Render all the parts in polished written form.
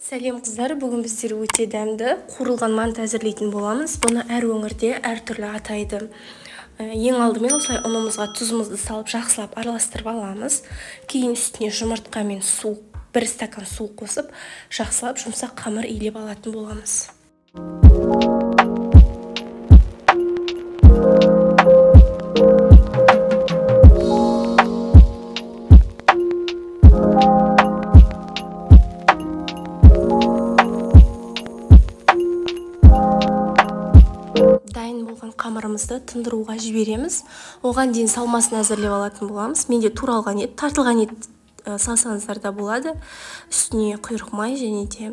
Сәлем қыздар, бүгін біздер өте дәмді қуырылған манты әзірлейтін боламыз. Бұны әр өңірде әртүрлі атайды. Ең алдымен осылай ұнымызға тұзымызды салып жақсылап араластырып аламыз. Кейін үстіне жұмыртқа мен су, 1 стакан су қосып, жақсылап жұмсақ қамыр илеп алатын боламыз. Дайын болған қамырымызды тындыруға жібереміз. Оған дейін салмасын әзірлеп алатын боламыз. Менде туралған ет, тартылған ет салсаңыздар да болады. Үстіне құйрық май және де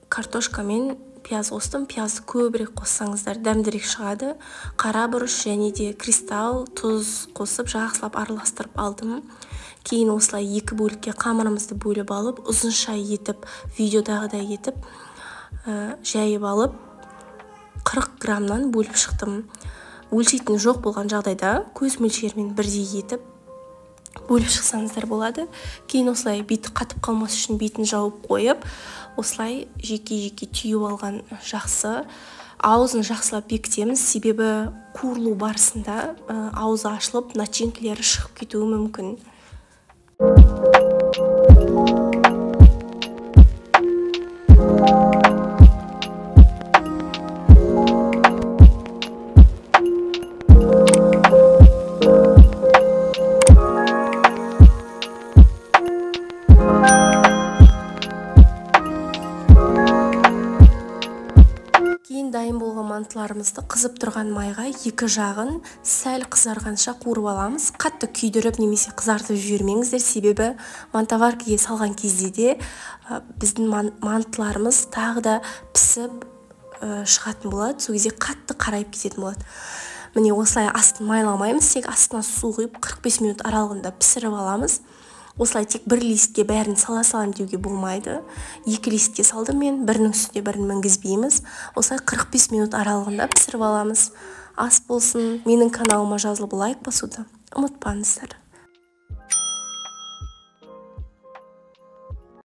картошка мен пияз қостым. Пиязды көбірек қоссаңыздар дәмдірек шығады. Қара бұрыш және де кристалл, тұз қосып жақсылап араластырып алдым. Кейін осылай 2 бөлікке қамырымызды бөліп алып, ұзынша етіп, видеодағыдай етіп, жайып алып 40 граммнан бөліп шықтым. Өлшейтін жоқ болған жағдайда көз мөлшерімен бірдей етіп бөліп шықсаңыздар болады. Кейін осылай беті қатып қалмас үшін бетін жауып қойып, осылай жеке-жеке түйіп алған жақсы. Аузын жақсылап бекітеміз, себебі қуырылу барысында аузы ашылып, начинкілері шығып кетуі мүмкін. Кейін дайын болған мантыларымызды қызып тұрған майға 2 жағын сәл қызарғанша қуырып аламыз. Қатты күйдіріп немесе қызартып жібермеңіздер, себебі мантоваркаға салған кезде де біздің мантыларымыз тағы да пісіп шығатын болады. Сол кезде қатты қарайып кететін болады. Міне осылай астын майламаймыз, тек астына су құйып 45 минут аралығында пісіріп аламыз. Осылай тек 1 листке бәрін сала-салам деуге болмайды. 2 листке салдым мен, бірінің үстіне бірін мінгізбейміз. Осылай 45 минут аралығында пісіріп аламыз. Ас болсын. Менің каналыма жазылып лайк басуды ұмытпаңыздар.